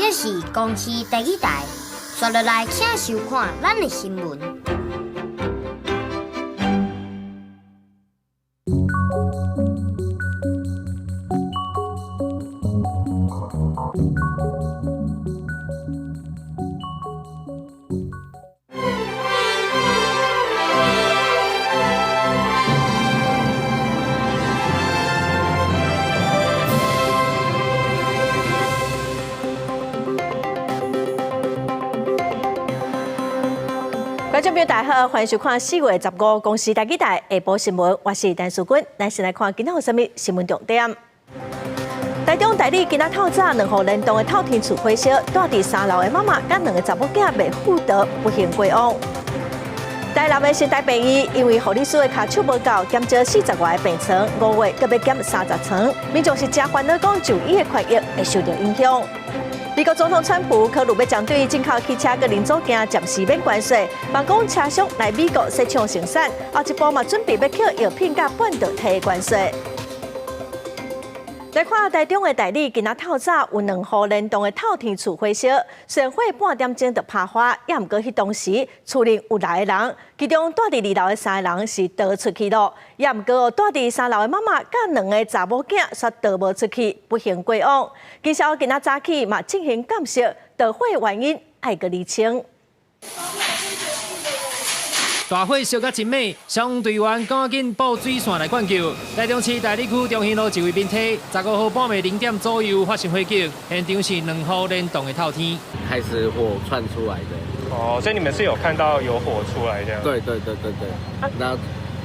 这是公视第一台，刷落来请收看咱的新闻。观众朋友大家好，欢迎收看4月15公视第一台下晡新闻，我是陈淑君。咱先来看今天有什么新闻重点。台中大理今仔透早2户联动的透天厝火烧，住伫3楼的妈妈甲2个查某囝未妇德不幸过往。台南的新台病院因为护理师的卡手无够，减少40外的病床，5月阁要减30床，民众是真烦恼，讲就医的权益会受到影响。美国总统川普考虑要将对进口汽车跟零组件暂时免关税，万讲车商来美国设厂生产，后一步嘛准备要扣药品甲半导体的关税。来看台中的大理，今仔透早有2户联动的透天厝火烧，虽然火半点钟就拍花，也毋过迄当时厝内有6个人，其中住伫2楼的3个人是逃出去了，也毋过住伫3楼的妈妈甲2个查某囝却逃无出去，不幸过往。警消今仔早起嘛进行监视，导火原因爱个厘清。大火烧甲真美，消防队员赶紧布水线来灌救。台中市大理区中兴路一位民体，15号半暝0点左右发生火警，现场是2户联动的透天，开始火窜出来的。哦，所以你们是有看到有火出来这样？对，然后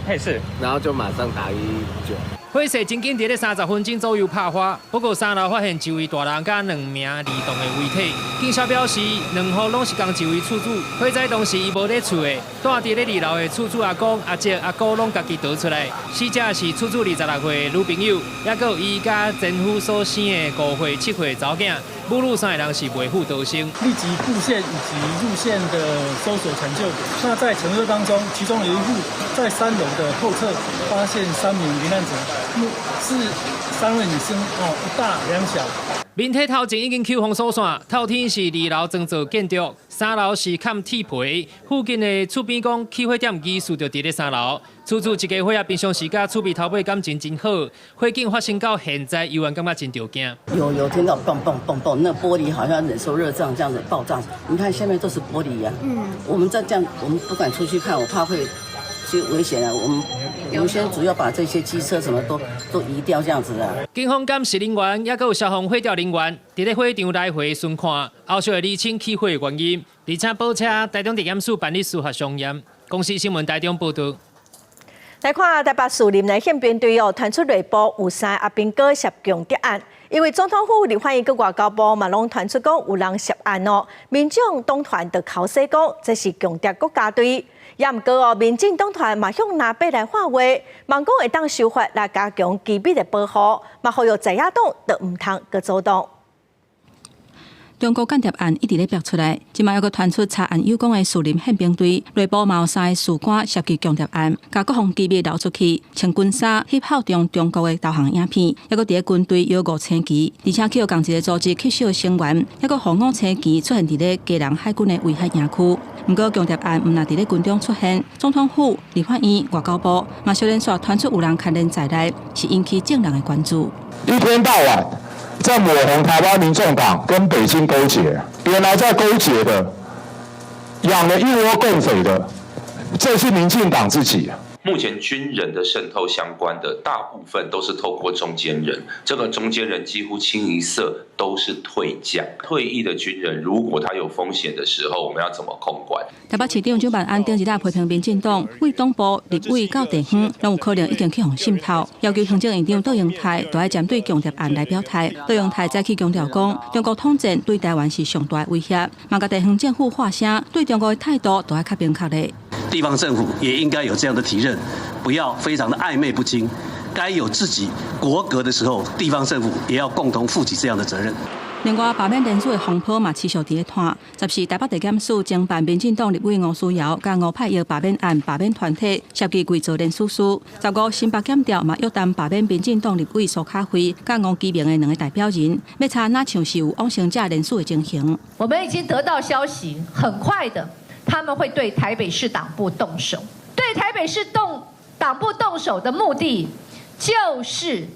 也是，然后就马上打119。火势仅仅伫咧30分钟左右拍花，不过3楼发现一位大人甲2名儿童的遗体。警消表示，2户拢是共一位厝主，火灾当时伊无咧厝的，住伫咧2楼的厝主阿公、阿姐、阿姑拢家己逃出来。死者是厝主26岁的女朋友，也有伊甲前夫所生的5岁、7岁查某囝。母女3个人是未负逃生。立即布线以及路线的搜索抢救。那在抢救当中，其中有一户在3楼的后侧发现3名罹难者，是3位女生，1大2小。民体头前已经抽封锁线，透天是2楼装造建筑，3楼是嵌铁皮。附近的厝边讲起火点疑似就伫咧3楼。厝主一家伙仔平常时甲厝边头尾感情真好，火警发生到现在，依然感觉真着惊。有听到蹦蹦蹦蹦，那玻璃好像忍受热胀这样子爆炸。你看下面都是玻璃呀。我们这样，我们不敢出去看，我怕会去危险啊。我们先主要把这些机车什么都移掉这样子啊。警方监视人员也有消防火调人员伫咧火场来回巡看，后续会厘清起火的原因，而且保车台中地检署办理司法相验。公视新闻台中报道。来看台北市林内宪兵队传出内部有3阿兵哥涉强劫案，因为总统府立法院跟外交部嘛拢传出讲有人涉案哦，民众党团就口说讲这是强谍国家队，也毋过哦，民进党团嘛向南北来发话，望讲会当修法来加强机密的保护，嘛呼吁在野党就唔通去阻挡。中国间谍案一直咧爆出来，今麦又个传出查案有功的士林宪兵队内部冒3个士官涉及间谍案，甲各项机密流出去，穿军纱翕效中中国的导航影片，还个伫咧军队有5星旗，而且去有共一个组织吸收成员，还个红5星旗出现伫咧基隆海军的威海营区。不过间谍案毋但伫咧军中出现，总统府、立法院、外交部嘛小连续传出有人牵连在内，是引起众人的关注。一天到晚在抹红台湾民众党跟北京勾结，原来在勾结的，养了一窝共匪的，这是民进党自己。目前军人的渗透相关的大部分都是透过中间人，这个中间人几乎清一色都是退将。退役的军人，如果他有风险的时候，我们要怎么控管？台北市长蒋万安顶日批评民进党为党部、立委到地方，拢有可能已经去互渗透，要求行政院长杜永泰都要针对间谍案来表态。杜永泰再去强调讲，中国统战对台湾是上大的威胁，嘛甲地方政府发声，对中国的态度都要较明确的。地方政府也应该有这样的体认，不要非常的暧昧不清。该有自己国格的时候，地方政府也要共同负起这样的责任。另外，罢免人数的风波嘛持续伫咧拖。14台北地检署侦办民进党立委吴思瑶甲吴派耀罢免案罢免团体涉及规则连署书。15新北检调嘛约谈罢免民进党立委苏卡辉甲吴基明的2个代表人，要查哪像是有妄想者连署的情形。我们已经得到消息，很快的他们会对台北市党部动手。对台北市党部动手的目的，就是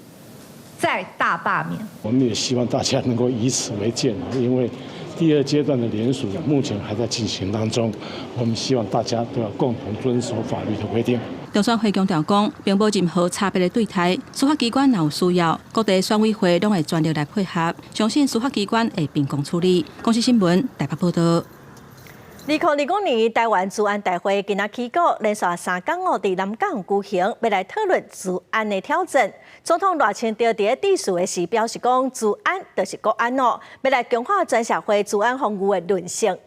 在大罢免。我们也希望大家能够以此为鉴，因为第2阶段的联署目前还在进行当中，我们希望大家都要共同遵守法律的规定。中选会强调讲，并无任何差别的对待，司法机关若有需要，各地选委会拢会全力来配合，相信司法机关会并共处理。公视新闻台北报道。2025年台湾治安大会今仔起过，连续3天伫南港举行，要来讨论治安的挑战。总统赖清德伫致辞的时表示讲，治安就是国安哦，要来强化全社会治安防御的韧性。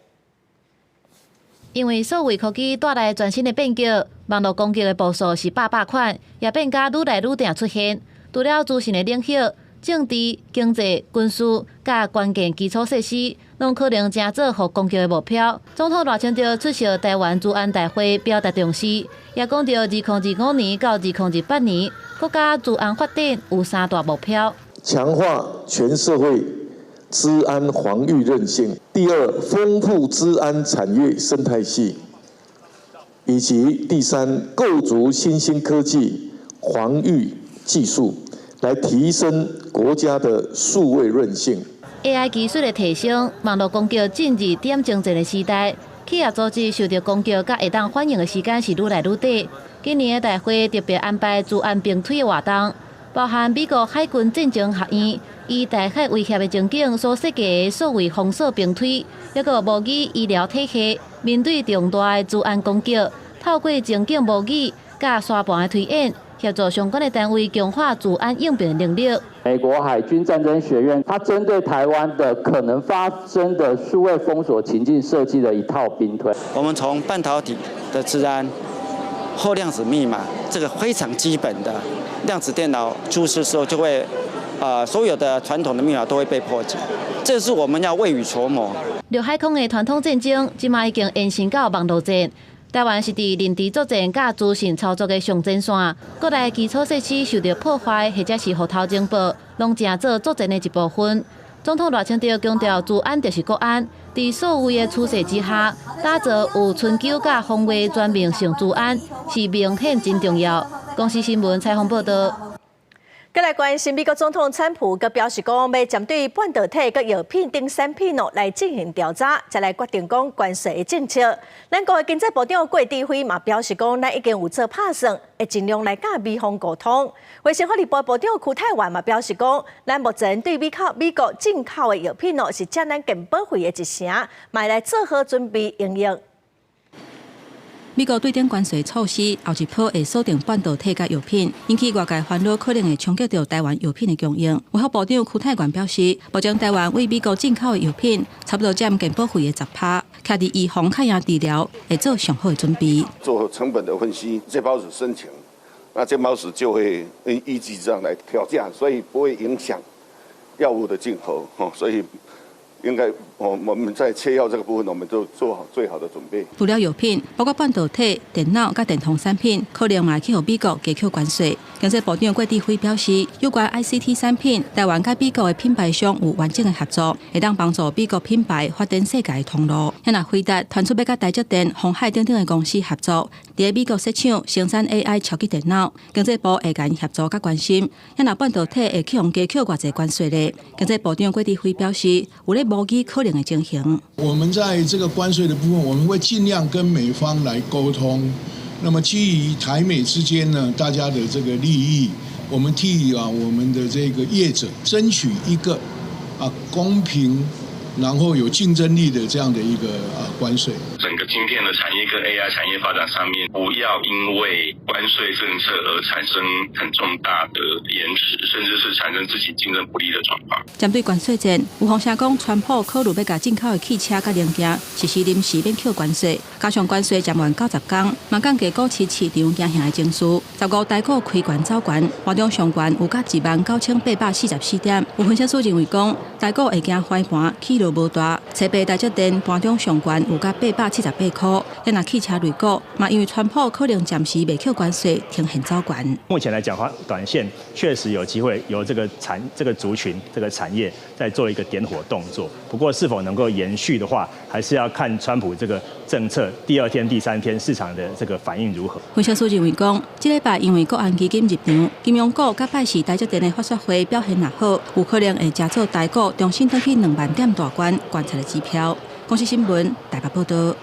因为数位科技带来全新的变革，网络攻击的步数是百款，也变甲愈来愈定出现。除了资讯的领域，政治、经济、军事，甲关键基础设施，拢可能成做互攻击的目标。总统赖清德出席台湾治安大会，表达重视，也讲到2025年到2028年，国家治安发展有3大目标：强化全社会治安防御韧性；第2，丰富治安产业生态系；以及第3，构筑新兴科技防御技术。来提升国家的数位韧性。AI 技术的提升，网络攻击进入点精进的时代，企业组织受到攻击甲会当反应的时间是愈来愈短。今年的大会特别安排治安并推的活动，包含美国海军战争学院以大海威胁的情景所设计的数位封锁并推，还有模拟医疗体系面对重大的治安攻击，透过情景模拟甲沙盘的推演。协助相关的单位强化治安应变能力。美国海军战争学院，它针对台湾的可能发生的数位封锁情境设计了一套兵推。我们从半导体的治安、后量子密码这个非常基本的量子电脑出事时候，就会所有的传统的密码都会被破解，这是我们要未雨绸缪。陆海空的传统战争，即马已经延伸到网络战。台湾是伫认知作战甲资讯操作的上前线，各类基础设施受到破坏或者是互偷情报，拢成做作战的一部分。总统赖清德强调，治安就是国安，伫所有的趋势之下，打造有春秋甲防卫全面性治安是明显真重要。公视新闻采访报道。再来关心美国总统川普，佮表示讲要针对半导体佮药品等产品来进行调查，才来决定讲关税的政策。咱国的经济部长郭志辉嘛表示讲，咱已经有做拍算，会尽量来甲美方沟通。卫生福利部部长邱泰源嘛表示讲，咱目前对美国进口的药品是占咱健保费的1成，嘛来做好准备应用。美国对顶关税措施后一波会锁定半导体甲药品，引起外界烦恼，可能会冲击到台湾药品的供应。卫福部长邱泰源表示，目前台湾为美国进口的药品差不多占健保费的10%，徛伫预防、抗压治疗会做上好的准备。做成本的分析，健保署申请，那健保署就会依据这样来调价，所以不会影响药物的进口。所以应该我们在切药这个部分，我们都做好最好的准备。除了药品，包括半导体、电脑甲电通产品，可能嘛去互美国加扣关税。经济部长郭志辉表示，有关 ICT 产品，台湾甲美国的品牌商有完整的合作，会当帮助美国品牌发展世界的通路。也若回答传出要甲台积电、鸿海等等的公司合作，伫美国设厂生产 AI 超级电脑，经济部会甲因合作甲关心。也若半导体会去互加扣偌济关税咧？经济部长郭志辉表示，有咧模拟可能的情形。我们在这个关税的部分，我们会尽量跟美方来沟通。那么基于台美之间呢，大家的这个利益，我们替我们的这个业者争取一个公平，然后有竞争力的这样的一个关税。整个晶片的产产业跟 AI 产业发展上面，不要因为关税政策而产生很重大的延迟，甚至是产生自己竞争不利的状况。针对关税战，有风声讲，川普考虑要甲进口的汽车甲零件实施临时免扣关税，加上关税暂缓90天，嘛降低股市市场惊吓的情绪。15台股开悬走悬，盘中上悬有甲19844点。有分析师认为讲，台股会惊开盘起落无大，车牌台积电盘中上悬有甲878块。咱若汽车类股嘛，因为川普可能暂时未扣关税，呈现走悬。目前来讲的话，短线确实有机会由这个族群、这个产业在做一个点火动作。不过是否能够延续的话，还是要看川普这个政策第2天、第3天市场的这个反应如何。分析师认为讲，这礼拜因为国安基金入场，金融股甲拜四台积电的发说会表现若好，有可能会加做台股重新登去2万点大关，观察的指标。公司新闻台北报道。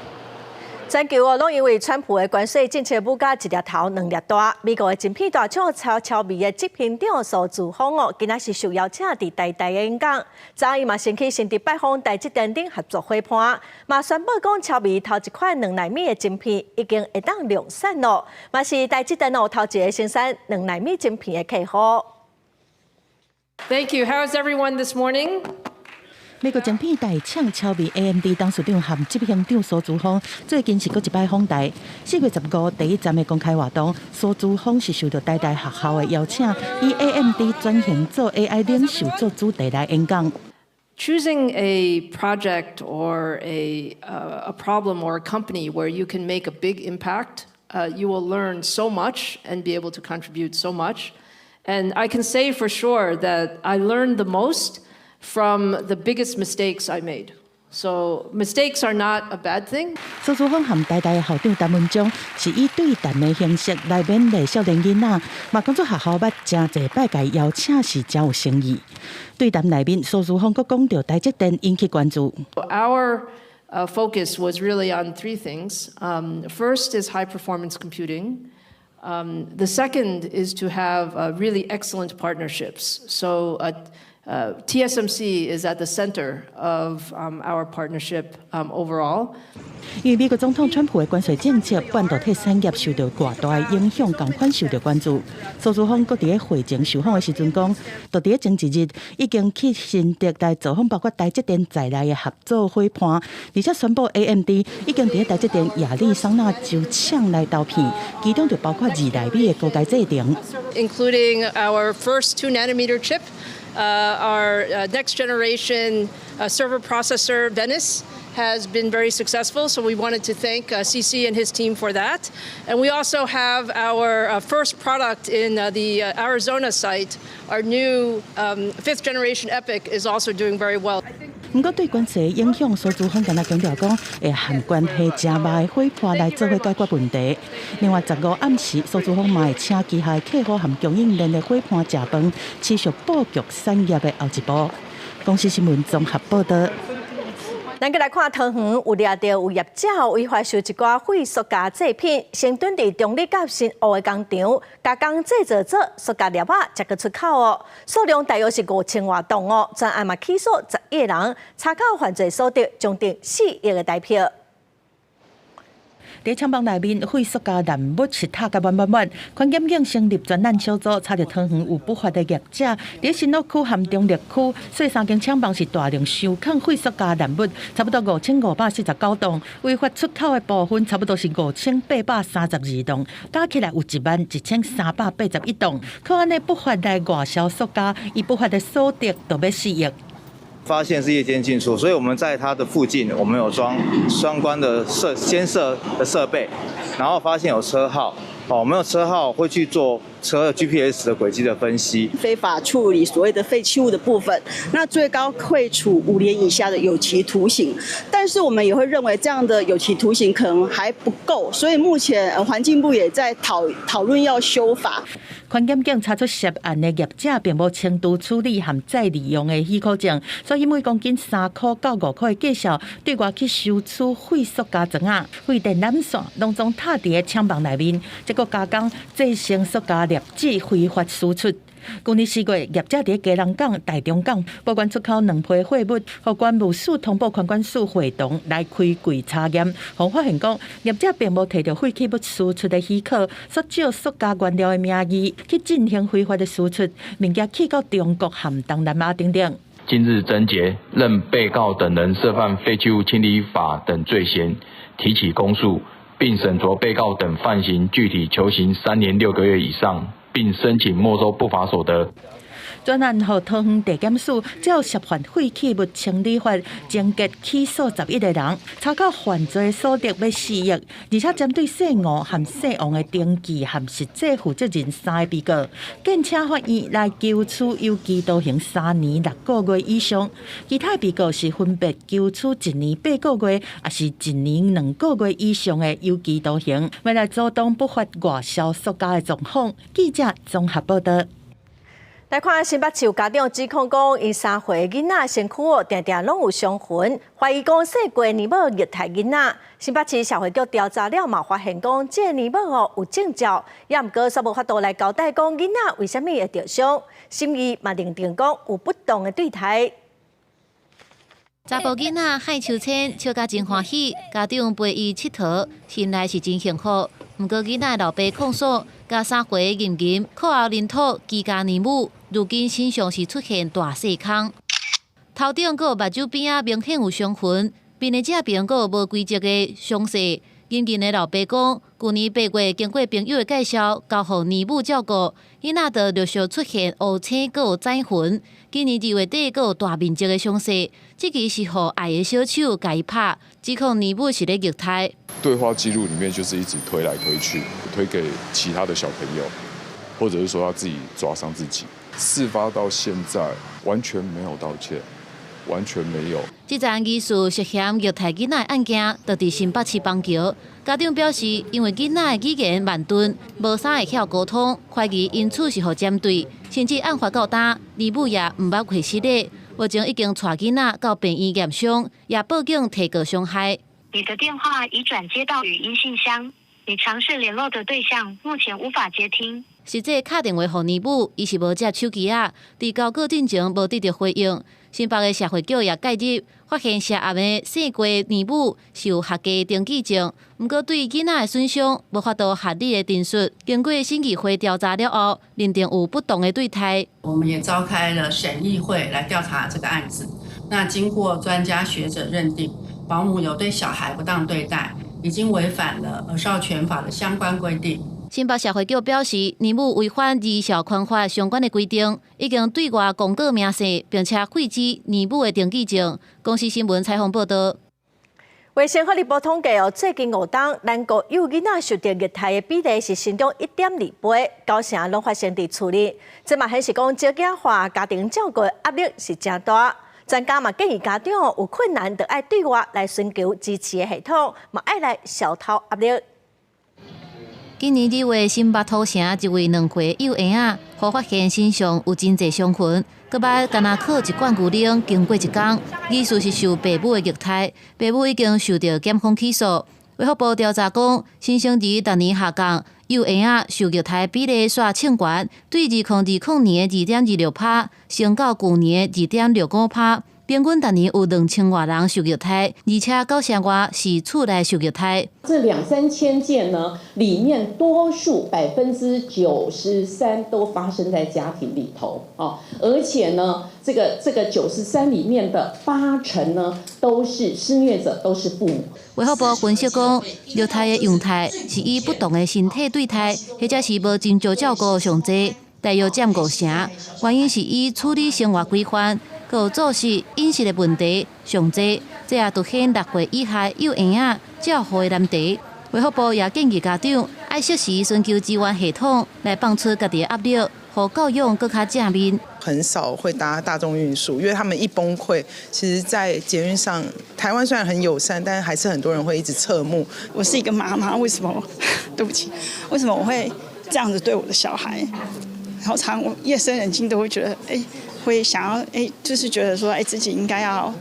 全球拢因为川普的关税政策，物价一粒头2粒大。美国的晶片大厂超微的执行长苏姿丰今仔是受邀请伫台的演讲，早伊嘛先去先伫拜访台积电等合作伙伴，嘛宣布讲超微头一款2奈米的晶片已经会当量产咯，嘛是台积电头一个生产2奈米晶片的客户。Thank you. How is everyone this morning? 美国晶片大厂超微 AMD 董事长和执行长苏姿丰最近是搁一摆访台。4月15第一站的公开活动，苏姿丰是受到台大学校的邀请，以 AMD 转型做 AI 领袖做主题来演讲。Choosing a project or a problem or a company where you can make a big impact, you will learn so much and be able to contribute so much. And I can say for sure that I learned the most from the biggest mistakes I made. So mistakes are not a bad thing. 苏姿丰和台大的校长陈文忠是以对谈的形式来勉励少年囡仔，嘛讲做学校捌真侪摆甲邀請是真有诚意。对谈内面，蘇姿豐佫講到台積電引起關注。Our focus was really on 3 things. First is high performance computing. The second is to have really excellent partnerships. So TSMC is at the center of our partnership overall. 因为美国总统川普的关税政策，半导体产业受到偌大的影响，同款受到关注。苏姿丰伫咧会前受访的时阵讲，就伫咧前一日已经去新竹来造访包括台积電在內的合作伙伴，而且宣布 AMD 已經伫咧台積電亞利桑那州廠來投片，其中就包括2奈米的高階製程 ，including our first 2 nanometer chip, our next generation server processor Venice has been very successful, so we wanted to thank CC and his team for that. And we also have our first product in the Arizona site. Our new 5th generation EPIC is also doing very well. 不過對關稅影響，蘇姿豐今日強調講，會和關係正密的伙伴來做伙解決問題。另外15暗時，蘇姿豐嘛會請旗下客戶和供應鏈的伙伴食飯，持續布局產業的後一步。公司新聞綜合報道。咱再来看桃園有掠到有業者違法收一寡廢塑膠製品，先蹲伫中壢甲新澳的工廠加工製造做塑膠粒仔，才去出口哦。數量大約是5000多噸哦。專案嘛起訴11個人，查扣犯罪所得將近4億的台票。在廠房内面，废塑胶烂物是塔甲满，环检警成立专案小组，查到桃园有不法的业者，在新乐区和中立区，所以3间厂房是大量收藏废塑胶烂物，差不多5549吨，违法出口的部分差不多是5832吨，加起来有11381吨。可安尼不法来外销塑胶，以不法的所得都要4亿。发现是夜间进出，所以我们在它的附近，我们有装相关的监测的设备，然后发现有车号，我们有车号会去做车 GPS 的轨迹的分析。非法处理所谓的废弃物的部分，那最高会处5年以下的有期徒刑。但是我们也会认为这样的有期徒刑可能还不够，所以目前环境部也在讨论要修法。环检警查出涉案的业者并无轻度处理和再利用的许可证，所以每公斤3块到5块的价销，对外去收取废塑胶层啊、废电缆线，拢总踏伫个厂房内面，结果加工制成塑胶粒子非法输出。去年4月，业者伫基隆港、台中港报关出口2批货物，互关务署通报关署会同来开柜查验，互发现讲业者并无摕到废弃物输出的许可，所借塑胶原料的名义去进行非法的输出，物件去到中国和东南亚等等。近日侦结，任被告等人涉犯废弃物清理法等罪嫌，提起公诉，并审酌被告等犯行具体求刑3年6个月以上，并申请没收不法所得。专案和桃园地检署照涉犯废弃物清理法侦结起诉11个人，查到犯罪所得要4亿，而且针对姓吴和姓王的登记和实际负责人3个被告，建请法院来求处有期徒刑3年6个月以上，其他被告是分别求处1年8个月，也是1年2个月以上的有期徒刑。为了阻挡不法外销塑胶的状况，记者综合报道。来看新北市有家长指控讲，因3岁囡仔身躯常常拢有伤痕，怀疑讲细过年母虐待囡仔。新北市社会局调查了嘛，发现讲这年母有证照，也毋过煞无法度来交代讲囡仔为虾米会受伤，心意嘛认定讲有不当的对待。查甫囡仔海秋千笑甲真欢喜，家长陪伊佚佗，心内是真幸福。毋过囡仔老爸控诉，甲3岁的囡囡课后领土居家年母，如今身上是出现大细孔，头顶阁目睭边仔明显有伤痕，面的这边阁无规则的伤势。囡囡的老爸讲，去年8月经过朋友的介绍，交予年母照顾，囡仔就陆续出现乌青阁有指痕。今年2月底阁有大面积的伤势，这个是予爱的小手甲伊拍，指控年母是咧虐待。对话记录里面就是一直推来推去，推给其他的小朋友，或者是说他自己抓伤自己。事发到现在完全没有道歉，完全没有。这桩疑似涉嫌虐待囡仔案件，就伫新北市邦桥。家长表示，因为囡仔的语言慢钝，无啥会晓沟通，怀疑因此是互针对，甚至案发到呾，年母也毋捌回失礼。目前已经带囡仔到病院验伤，也报警提告伤害。你的电话已转接到语音信箱，你尝试联络的对象目前无法接听。实际打电话给年母，伊是无接手机啊，伫交稿进前无得到回应。新北的社会局也介入，发现涉案的姓郭年母是有合家登记证，毋过对囡仔的损伤无法度合理的陈述。经过审议会调查了后，认定有不当的对待。我们也召开了审议会来调查这个案子。那经过专家学者认定，保姆有对小孩不当对待，已经违反了儿少权法的相关规定。新北社会局表示，年母违反儿少宽法相关的规定，已经对外公告名声，并且废止年母的登记证。公司新闻采访报道。卫生福利部统计最近5档咱国幼囡仔受到虐待的比例是成长1.2倍，9成拢发生伫厝里。这嘛显示讲少子化家庭照顾的压力是真大。专家嘛建议家长有困难，就爱对外来寻求支持的系统，嘛爱来消透压力。今年2月，新北土城一位2岁幼婴仔，互发现身上有真侪伤痕，搁捌干那靠一罐牛奶，经过1天，疑似是受爸母的虐待，爸母已经受到检控起诉。卫福部调查讲，新生儿逐年下降，幼婴仔受虐待比例煞称悬，对2020年的2.26%，升到去年的2.65%。平均逐年有2000多人受虐待，而且9成外是厝内受虐待。这2-3千件呢，里面多数93%都发生在家庭里头哦，而且呢，这个93里面的8成呢，都是施虐者，都是父母。卫福部分析讲，虐待的样态是以不同的身体对待，或者是无尽早照顾上济，大约占5成。原因是以处理生活规范。有作息、饮食的问题上济，这也凸显6岁以下幼婴仔照护的难题。卫福部也建议家长爱适时寻求支援系统，来放出家己的压力，互教育更加正面。很少会搭大众运输，因为他们一崩溃，其实，在捷运上，台湾虽然很友善，但是还是很多人会一直侧目。我是一个妈妈，为什么？对不起，为什么我会这样子对我的小孩？然后常我夜深人静都会觉得，会想要就是觉得说，自己应该要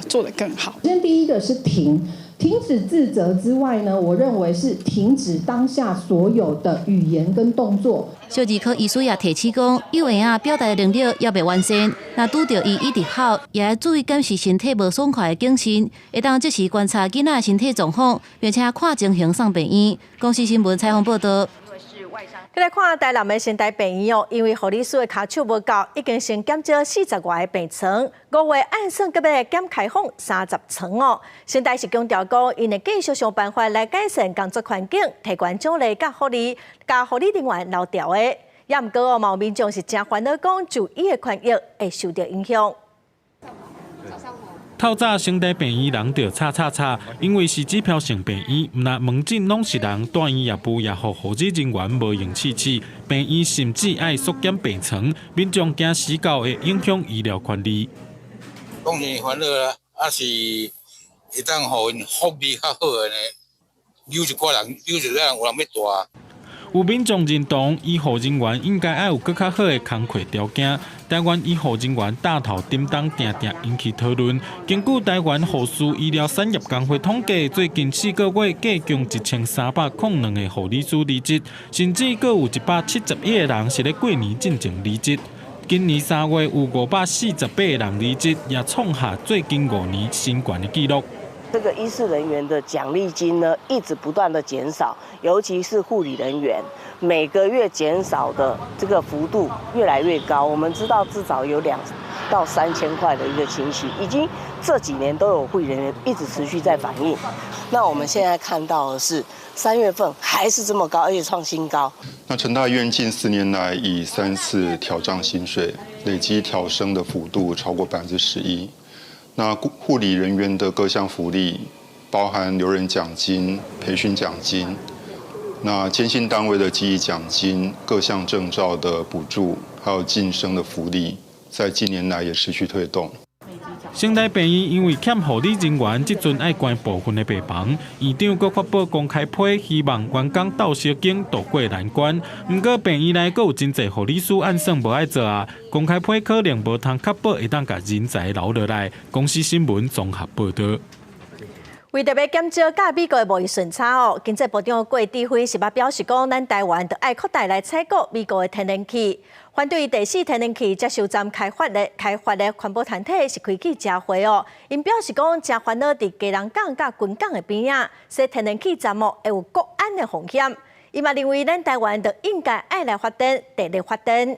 做得更好。首先第一个是停停止自责之外呢，我认为是停止当下所有的语言跟动作。小儿科医师也提醒讲，幼儿啊表达能力也未完善，若拄到伊一直哭，也要注意监视身体无爽快的精神，会当即时观察囡仔身体状况，并且看情形送病院。公司新闻采访报道。再来看台南的新台病院哦，因为护理师的卡手无够，已经先减少40外个病床，5月按算搁要减开放30床哦。新台是强调讲，因会继续想办法来改善工作环境，提高奖励甲护理人员留调的。也毋过哦，有民众是真烦恼讲，就医的权益会受到影响。透早新台病院人就吵，因为是指标性病院，毋但门诊拢是人，大院业务也互护理人员无用试，病院甚至爱缩减病床，民众惊死到会影响医疗权利。当然烦恼啦，是会当互因福利较好的呢，有一个人有人要大。有民众认同，医护人员应该要有更较好的工作条件。台湾医护人员带头担当，常常引起讨论。根据台湾护士医疗产业工会统计，最近4个月计共1302个护理师离职，甚至阁有171个人是咧过年进前离职。今年3月有548个人离职，也创下最近5年新高的纪录。这个医事人员的奖励金呢，一直不断的减少，尤其是护理人员，每个月减少的这个幅度越来越高。我们知道至少有2到3千块的一个情形，已经这几年都有护理人员一直持续在反映。那我们现在看到的是3月份还是这么高，而且创新高。那成大医院近4年来以3次调涨薪水，累积调升的幅度超过11%。那护理人员的各项福利，包含留任奖金、培训奖金，那监信单位的记忆奖金、各项证照的补助，还有晋升的福利，在近年来也持续推动。新台病院因为欠护理人员，即阵爱关部分的病房，院长阁发布公开批，希望员工斗小经渡过难关。不过病院内阁有真侪护理师按算无爱做啊，公开批可能无通确保会当甲人才留落来。公司新闻综合报道。为特别减少甲美国的贸易顺差哦，经济部长郭智辉是捌表示讲，咱台湾着爱扩大来采购美国的天然气。反对第4天然气接收站开发的环保团体是开记者会哦，因表示讲，真烦恼伫基隆港甲军港的边仔，说天然气站哦会有国安的风险。伊嘛认为，咱台湾着应该爱来发展，地力发展。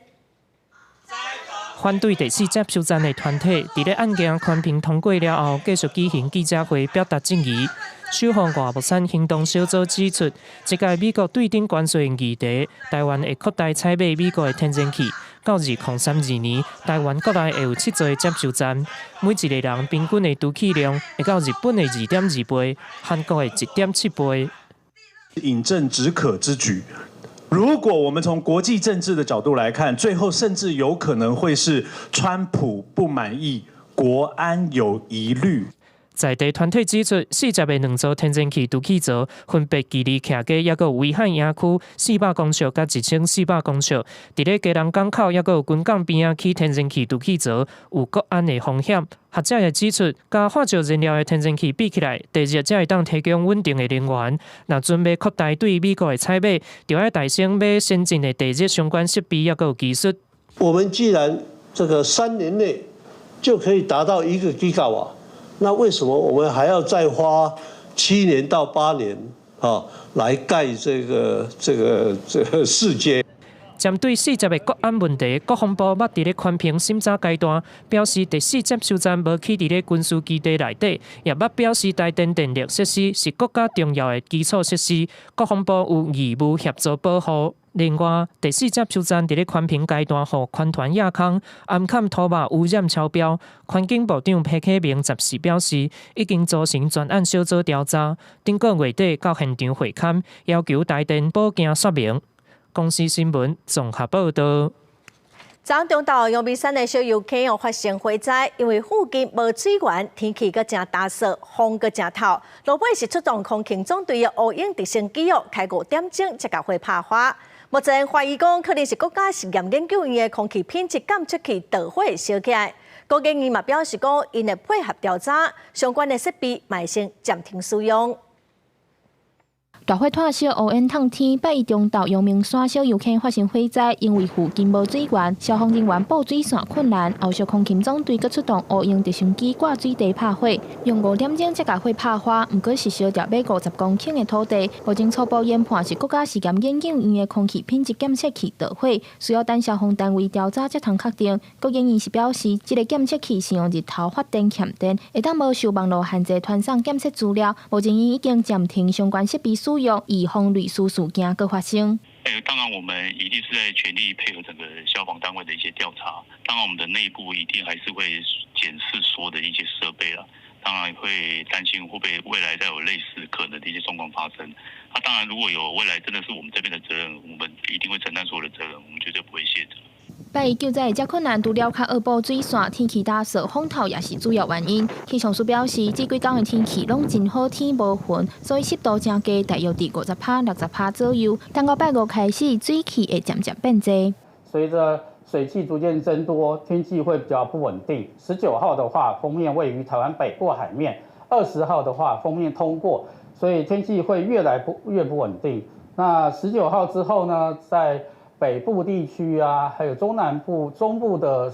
反对第4接收站的团体，伫咧案件宽评通过了后，继续举行记者会表达质疑。守护外木产行动小组指出，这届美国对顶关税议题，台湾会扩大采买美国的天然气。到2032年，台湾国内会有7座接收站，每一个人平均的毒气量会到日本的2.2倍，韩国的1.7倍。饮鸩止渴之举。如果我们从国际政治的角度来看，最后甚至有可能会是川普不满意，国安有疑虑。在地团体指出，40个2座天然气毒气槽分别距离徛街也有威海营区400公尺甲1400公尺，伫咧基隆港口也有军港边仔起天然气毒气槽有国安的风险。学者也指出，甲化石燃料的天然气比起来，地热才会当提供稳定的能源。若准备扩大对美国的采买，就要提升买先进的地热相关设备也有技术。我们既然这个3年内就可以达到1个吉瓦，那为什么我们还要再花7年到8年来盖这个世界？针对40个国安问题，国防部捌伫咧宽评审查阶段，表示第4接收站无起伫咧军事基地内底，也捌表示台电电力设施是国家重要的基础设施，国防部有义务协助保护。另外，第4接收站伫咧宽评阶段，互环团亚康暗砍土木污染超标。环境部长裴启明10时表示，已经组成专案小组调查，顶个月底到现场会勘，要求台电报警说明。公司新闻综合报道。昨天中昼，阳明山的小油坑发生火灾，因为附近无水源，天气阁真干燥，风阁真透。路尾是出动空勤总队的乌鹰直升机开5点钟才甲火拍花。目前怀疑讲可能是国家实验研究院的空气品质监测器导火烧起来。高建议嘛表示讲，因会配合调查，相关的设备卖先暂停使用。大火炭烧乌烟瘴天，8月中到阳明山小油坑发生火灾，因为附近无水源，消防人员布水线困难。后续空勤总队阁出动乌用直升机挂水地拍火，用5点钟才甲火拍花，毋过是烧掉150公顷的土地。目前初步研判是国家实验研究院的空气品质检测器导火，需要等消防单位调查才通确定。国研院是表示，这个检测器是用日头发电欠电，会当无受网络限制传送检测资料。目前已经暂停相关设备使用，以防类似事件搁发生。当然，我们一定是在全力配合整个消防单位的一些调查。当然，我们的内部一定还是会检视所有的一些设备了。当然会担心会不会未来再有类似可能的一些状况发生。当然，如果有未来真的是我们这边的责任，我们一定会承担所有的责任，我们绝对不会卸责。8月救灾遮困难，除了较恶补水线、天气打扫、风头也是主要原因。气象署表示，这几天的天气拢真好，天无云，所以湿度正低，大约伫50%、60%左右。等到8月开始，水汽会渐渐变济。随着水汽逐渐增多，天气会比较不稳定。19号的话，锋面位于台湾北部海面；20号的话，锋面通过，所以天气会越不稳定。那19号之后呢，在北部地区啊，还有中南部、中部的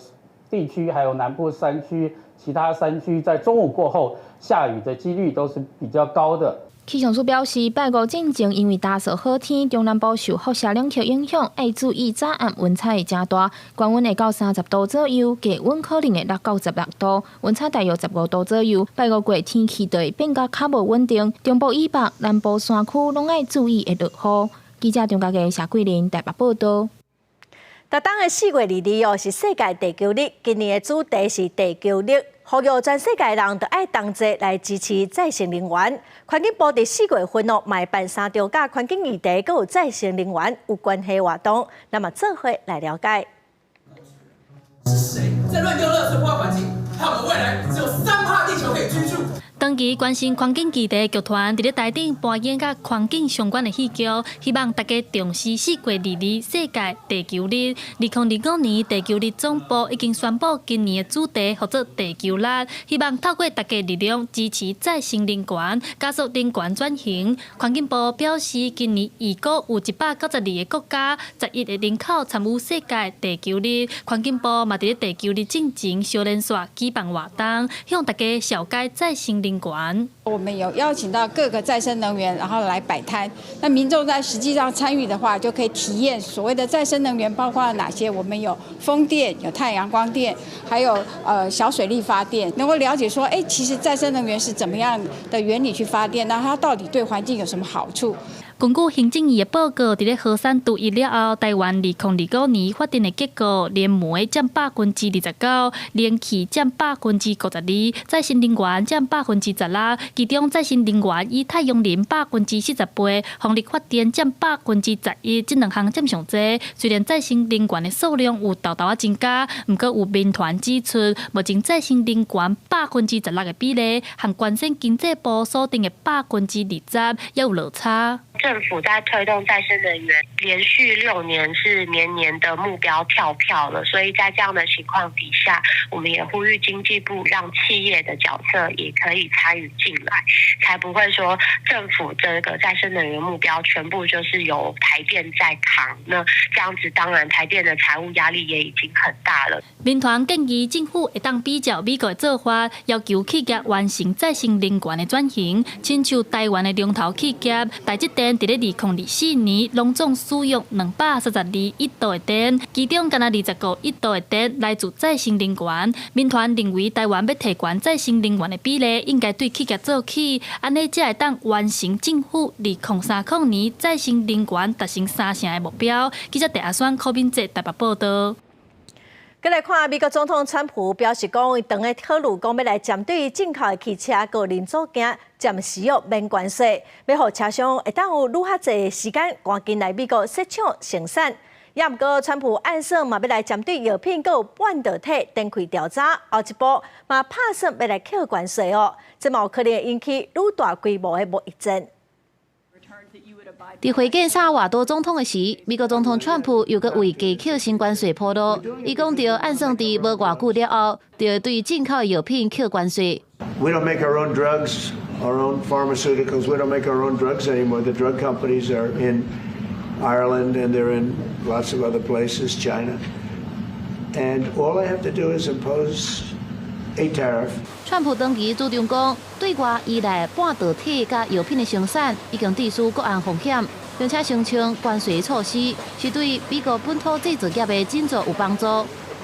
地区，还有南部山区，其他山区在中午过后下雨的几率都是比较高的。气象署表示，8月进前因为打扫好天，中南部受辐射冷却影响，要注意早暗温差会真大，高温会到30度左右，低温可能会落到16度，温差大约15度左右。8月过天气就会变较无稳定，中部以北、南部山区拢要注意会落雨。记者张家嘅谢桂林台北报道。逐当的4月22是世界地球日，今年的主题是地球日，呼吁全世界人都爱同齐来支持再生能源。环境部伫4月份卖办3场甲环境议题，佮有再生能源有关系活动，那么做伙来了解。是谁在乱丢垃圾破坏环境？害我们未来只有3%地球可以居住。长期关心环境议题剧团伫咧台顶扮演甲环境相关的戏剧，希望大家重视4月22世界地球日。2025年地球日总部已经宣布今年的主题叫做地球日，希望透过大家力量支持再生能源，加速能源转型。环境部表示，今年预估有192个国家、11个人口参与世界地球日。环境部嘛伫咧地球日进前小连续举办活动，向大家了解再生能源。我们有邀请到各个再生能源，然后来摆摊。那民众在实际上参与的话，就可以体验所谓的再生能源包括了哪些。我们有风电、有太阳光电，还有小水力发电，能够了解说，其实再生能源是怎么样的原理去发电，那它到底对环境有什么好处？根据行政院的报告，伫咧核三读一了后，台湾2025年发电的结果，燃煤占29%，燃气占52%，再生能源占16%，其中再生能源以太阳能48%，风力发电占11%，这两项占上侪。虽然再生能源的数量有豆豆增加，不过有民团指出，目前再生能源16%的比例，和原先经济部锁定的20%也有落差。政府在推动再生能源，连续6年是年年的目标跳票了，所以在这样的情况底下，我们也呼吁经济部让企业的角色也可以参与进来，才不会说政府这个再生能源目标全部就是由台电在扛。那这样子，当然台电的财务压力也已经很大了。民团建议政府会当比照美国的做法，要求企业完成再生能源的转型，亲像台湾的龙头企业台积电。伫咧2024年，拢总使用232亿度的电，其中敢若29个亿度的电来自再生能源。民团认为，台湾要提悬再生能源的比例，应该对企业做起，安尼才会当完成政府2030年再生能源达成3成的目标。记者戴阿选柯敏哲台北报道。再来看美国总统川普表示讲，伊当个讨论讲要来针对进口的汽车个零组件暂时免关税，要让车商会当有愈较侪时间赶紧来美国设厂生产。也毋过，川普暗示嘛要来针对药品个半导体展开调查，后一步嘛拍算要来扣关税哦，这嘛有可能引起愈大规模的贸易战。伫会见萨尔瓦多总统的时，美国总统川普又搁为加扣新关税铺路。伊讲到按算伫无偌久了后，就会对进口的药品扣关税。We don't make our own drugs, our own pharmaceuticals. We don't make our own drugs anymore. The drug companies are in Ireland and they're in lots of other places, China. And all I have to do is impose a tariff. 川普当期主张讲，对外依赖半导体甲药品的生产已经致使国安风险，并且声称关税措施是对美国本土制造业的振作有帮助。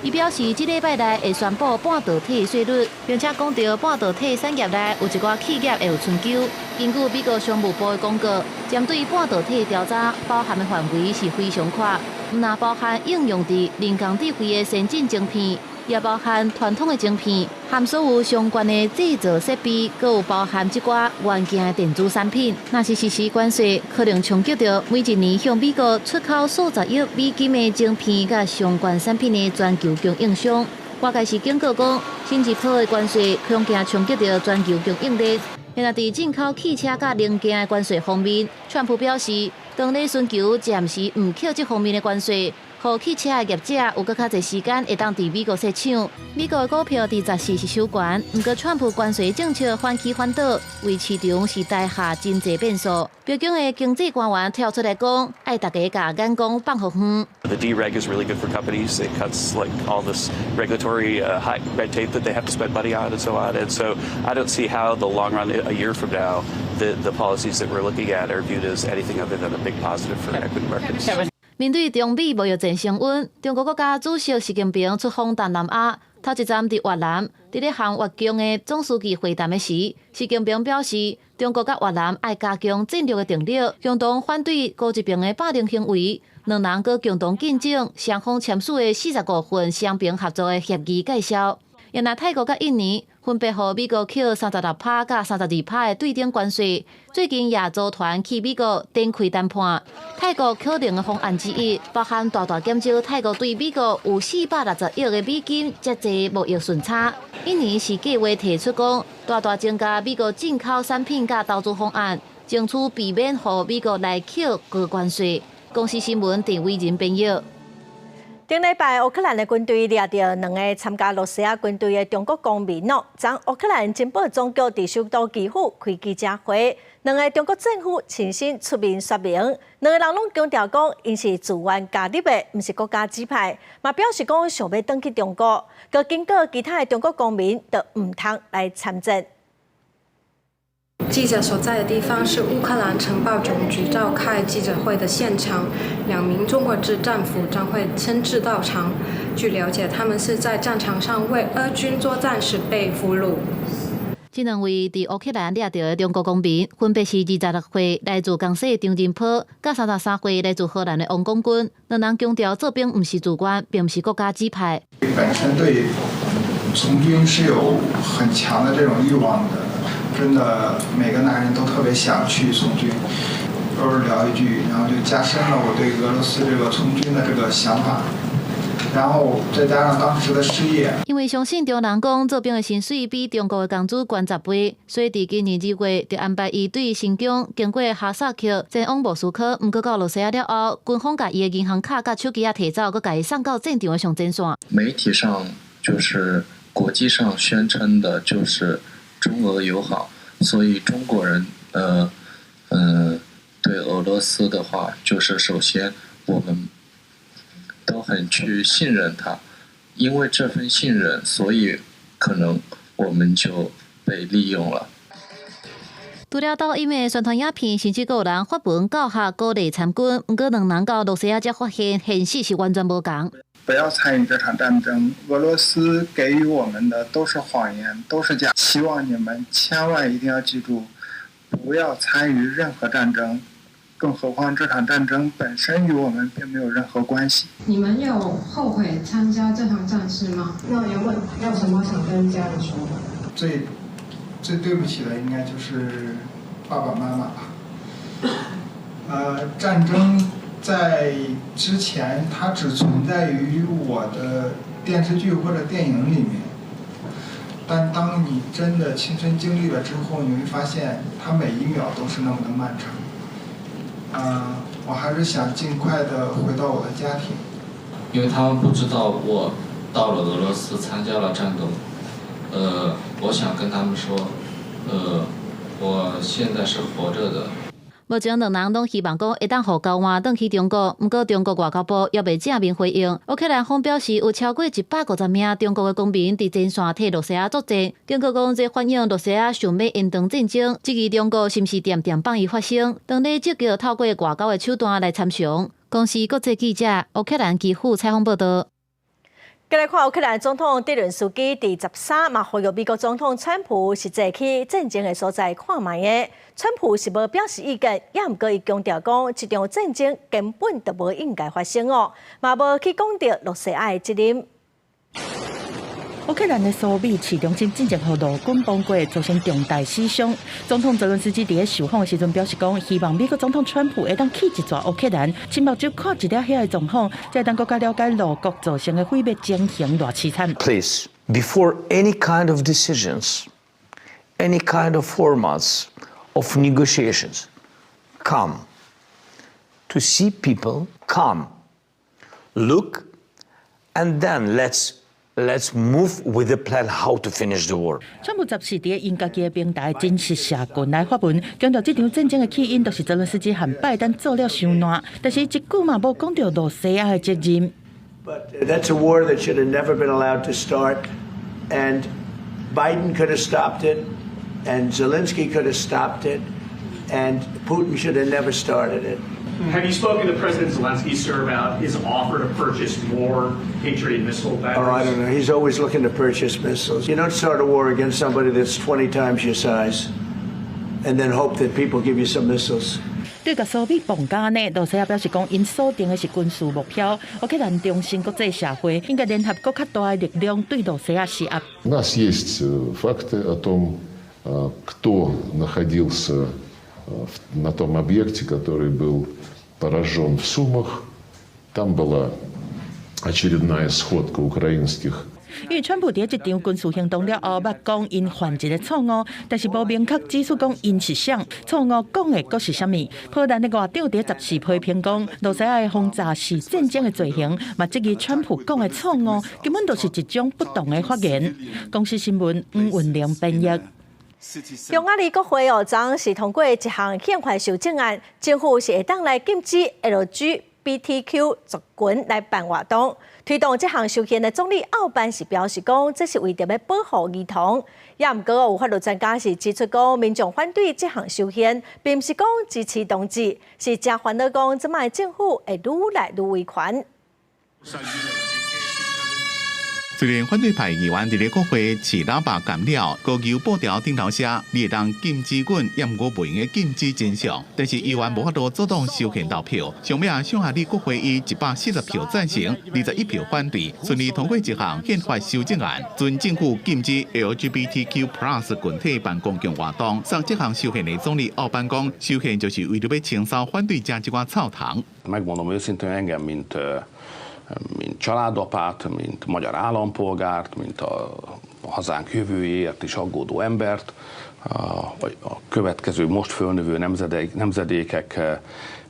伊表示，这礼拜内会宣布半导体税率，并且讲到半导体产业内有一寡企业会有春秋。根据美国商务部的公告，针对半导体调查包含的范围是非常宽，唔但包含应用伫人工智慧的先进晶片，也包含传统的晶片，含所有相关的制造设备，佮有包含一寡元件的电子产品。若是实施关税，可能冲击到每一年向美国出口数十亿美金的晶片佮相关产品的全球供应商。外界是警告讲，新一波的关税恐惊冲击到全球供应链。现在伫进口汽车佮零件的关税方面，川普表示，当咧寻求暂时唔扣这方面的关税。互汽车的业者有搁较侪时间会当伫美国设厂。美国的股票伫10时是收悬，不过川普关税政策反起反倒，为市场是带下真侪变数。北京的经济官员跳出来讲，爱大家甲眼光放互远。The dereg is really good for companies. It cuts like all this regulatory high red tape that they have to spend money on and so on. And so I don't see how the long run, a year from now, the policies that we're looking at are viewed as anything other than a big positive for equity markets. 面对中美贸易战升温，中国国家主席习近平出访东南亚，头一站伫越南，伫咧和越共的总书记会谈的时，习近平表示，中国甲越南爱加强战略的定力，共同反对高一平的霸凌行为。两人佮共同见证双方签署的45份双边合作的协议介绍。原来泰国甲印尼分别互美国扣36%甲32%的对等关税。最近亚洲团去美国展开谈判，泰国可能的方案之一包含大大减少泰国对美国有460亿的美金这济贸易顺差。印尼是计划提出讲大大增加美国进口产品甲投资方案，争取避免互美国来扣高关税。公司新闻陈伟仁编译。顶礼拜，乌克兰的军队抓到2个参加罗西亚军队的中国公民哦。将乌克兰情报总局伫首都基辅开记者会，2个中国政府亲身出面说明，2个人拢强调讲，因是自愿加入的，毋是国家指派，嘛表示讲想要返去中国，佮警告其他的中国公民，就唔通来参战。记者所在的地方是乌克兰情报总局召开记者会的现场，2名中国籍战俘将会亲自到场。据了解，他们是在战场上为俄军作战时被俘虏。这2位伫乌克兰抓到的中国公民，分别是26岁来自江西的张仁波，甲33岁来自荷兰的王光军。2人强调，这兵不是主观，并不是国家指派。本身对从军是有很强的这种欲望的。真的，每个男人都特别想去从军。都是聊一句，然后就加深了我对俄罗斯这个从军的这个想法。然后再加上当时的失业，因为相信中人讲这边的薪水比中国的工资悬10倍，所以伫今年2月就安排伊对新疆经过哈萨克前往莫斯科，毋过到罗西亚了后，军方甲伊的银行卡甲手机啊摕走，佮甲伊送到正常的上前线。媒体上就是国际上宣称的就是中俄友好，所以中国人对俄罗斯的话，就是首先我们都很去信任他，因为这份信任，所以可能我们就被利用了。除了抖音的宣传影片，甚至有人发文教下鼓励参军，不过2人到罗西亚才发现现实是完全无同。不要参与这场战争，俄罗斯给予我们的都是谎言，都是假。希望你们千万一定要记住，不要参与任何战争。更何况这场战争本身与我们并没有任何关系。你们有后悔参加这场战事吗？那有什么想跟家人说的？最对不起的应该就是爸爸妈妈吧。战争在之前它只存在于我的电视剧或者电影里面，但当你真的亲身经历了之后，你会发现它每一秒都是那么的漫长。我还是想尽快的回到我的家庭。因为他们不知道我到了俄罗斯参加了战斗，我想跟他们说，我现在是活着的。目前两人拢希望讲会当互交换转去中国，不过中国外交部也未正面回应。乌克兰方表示，有超过150名中国的公民伫前线替罗西亚作战。中国讲这反映罗西亚想要延长战争，质疑中国是毋是点点帮伊发生，当咧积极透过外交的手段来参详。公司国际记者乌克兰基辅采访报道。再来看乌克兰总统泽连斯基第13嘛呼吁美国总统川普实际去战争的所在看卖的。川普是无表示意见，也毋过伊强调讲，这场战争根本就无应该发生哦，嘛无去讲到罗西亚的责任。乌克兰的苏米市中心进前互陆军崩溃，造成重大死伤。总统泽伦斯基伫咧受访的时阵表示讲，希望美国总统川普会当去一撮乌克兰，亲目睭看一了遐个状况，才当更加了解陆国造成的毁灭情形偌凄惨。Please, before any kind of decisions, any kind of formats of negotiations, come to see people, come, look, and then let's move with a plan how to finish the war. 川普14伫因家己的平台真实社群来发文，强调这场战争的起因就是泽伦斯基和拜登做了伤烂，但是一句嘛无讲到罗西亚的责任。But that's a war that should have never been allowed to start, and Biden could have stopped it, and Zelensky could have stopped it, and Putin should have never started it. Have you spoken to President Zelensky, sir, about his offer to purchase more Patriot missile batteries? Oh, I don't know. He's always looking to purchase missiles. You don't start a war against somebody that's 20 times your size and then hope that people give you some missiles. 对甲苏米绑架呢，罗西亚表示讲，因锁定的是军事目标。乌克兰中心国际社会应该联合更较大的力量对罗西亚施压。У нас есть факты о том, кто находился на том объекте, который был поражен в Сумах. Там была очередная сходка украинских. 因为川普伫这场军事行动了后，捌讲因犯一个错误，但是无明确指出讲因是啥错误，讲的阁是啥物。波兰的外长伫14批评讲，罗西亚的轰炸是战争的罪行，嘛质疑川普讲的错误根本就是一种不当的发言。公司新闻黄云玲编译。中亚里国会昨是通过一项宪法修正案，政府是会当来禁止 LGBTQ 族群来办活动。推动这项修宪的总理奥班是表示讲，这是为着要保护儿童。也毋过有法律专家是指出讲，民众反对这项修宪，并不是讲支持同志，是正烦恼讲，即卖政府会愈来愈维权。虽然反对派议员伫咧国会饲喇叭干了，高求布条顶头写“你会当禁止阮，也毋过袂用禁止真相”，但是议员无法度阻挡修宪投票，上尾上下里国会以140票赞成，21票反对，顺利通过一项宪法修正案，准政府禁止 LGBTQ+ 群体办公共活动。上这项修宪的总理奥班讲，修宪就是为了要清扫反對者一寡臭糖。Megmondom őszintén engem, mint családapát, mint magyar állampolgárt, mint a hazánk jövőjéért is aggódó embert, vagy a következő most fölnövő nemzedékek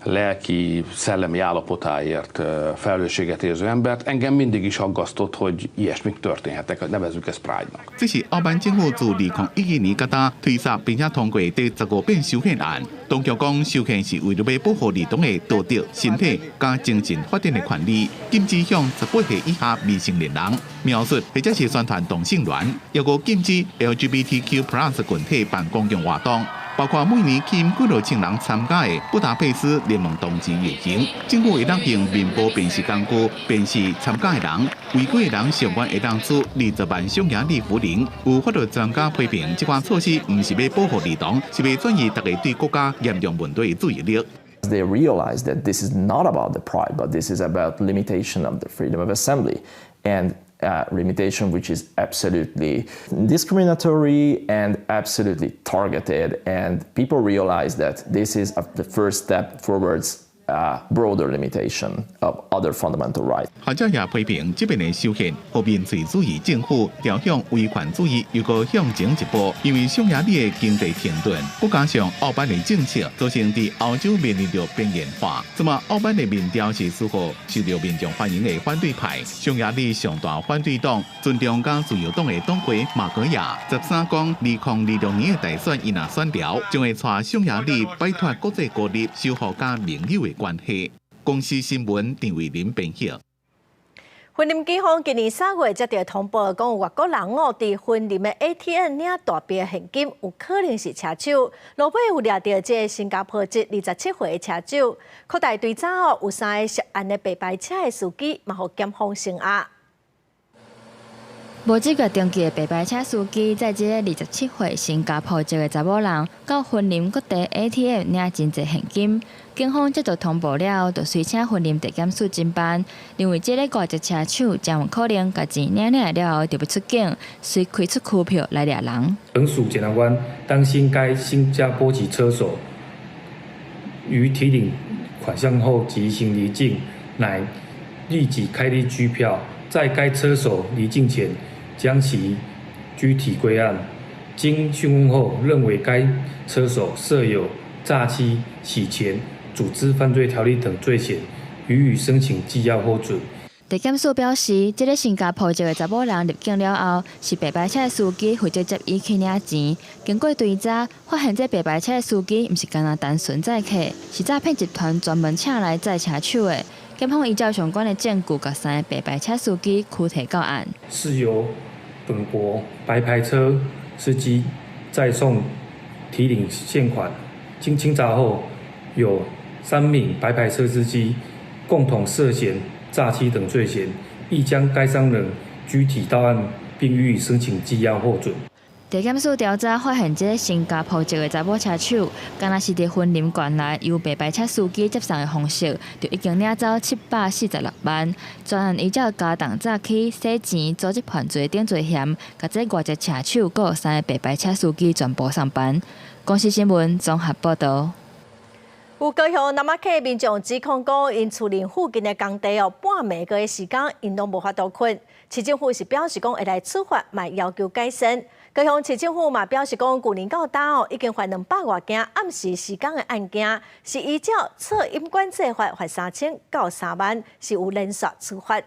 lelki, szellemi állapotáért felelősséget érző embert. Engem mindig is aggasztott, hogy ilyesmik történhetnek, nevezzük ezt Pride-nak. 这是奥班政府自2012年到达推测并且通过第15遍修宪案。当局讲，修宪是为了要保护儿童的道德、身体加精神发展的权利，禁止向18岁以下未成年人描述或者是宣传同性恋，要个禁止 LGBTQ+ 群体办公共活动。包括每年吸引几多千人参加的布达佩斯联盟同志游行，政府会当用面部辨识工具辨识参加的人，违规的人上悬会当处20万上额立法令。有法律专家批评，这款措施不是要保护儿童，是要转移大家对国家严重问题的注意力。They realize that this is not about the pride, but this is about limitation of the freedom of assembly and limitation which is absolutely discriminatory and absolutely targeted. And people realize that this is the first step forwards broader limitation of other fundamental rights. 学者也批评这边的修宪和民粹主义政府朝向威权主义又搁向前一步，因为匈牙利的经济停顿，再加上奥班的政策，造成在欧洲面临着边缘化。那么奥班的民调是如何受到民众欢迎的反对派？匈牙利上大反对党尊重加自由党的党魁马格雅13讲，2026年的大选伊若选了，将会带匈牙利摆脱国际孤立，修复加盟友的关系。公司新闻陈伟林编辑。婚林警方今年3月接到通报，讲有外国人伫婚林的 ATM 领大笔现金，有可能是车手。路尾有掠到这个新加坡籍27岁的车手，扩大追查有3个涉案的白牌车的司机，嘛互检方声押。无资格登记的白牌车司机，在这个27岁新加坡籍的查某人，到婚林各地 ATM 领真侪现金。警方接到通报了，就随请婚林地检署侦办，认为这个外籍车手将有可能把钱领了后就要出境，随开出区票来掠人。本署检察官担心该新加坡籍车手于提领款项后即行离境，乃立即开立拘票，在该车手离境前将其拘提归案。经讯问后，认为该车手设有诈欺、洗钱、组织犯罪条例等罪嫌，予以申请羁押获准。地检署表示，这个新加坡籍的查某人入境了后，是白牌车的司机负责接伊去领钱。经过追查，发现这白牌车的司机不是单单单纯载客，是诈骗集团专门请来载车手的。检方依照相关的证据，甲3个白牌车司机拘提到案。是由本国白牌车司机再送提领现款。经清查后，有3名白牌车司机共同涉嫌诈欺等罪嫌，亦将该商人拘提到案，并予以申请羁押获准。地检署调查发现，这个新加坡籍的查某车手，敢若是伫婚林县内由白牌车司机接送的方式，就已经领走746万。专案依照加重诈欺、洗钱、组织犯罪等罪嫌，甲这外籍车手佮3个白牌车司机全部上班。公司新闻综合报道。有高雄南马溪民众指控讲，因厝邻附近的工地半暝个时间，因拢无法度困。市政府是表示讲会来处罚，嘛要求改善。高雄市政府嘛表示讲，去年到大已经发200多件暗时时间的案件，是依照测音管制法罚3000到3万，是有连续处罚。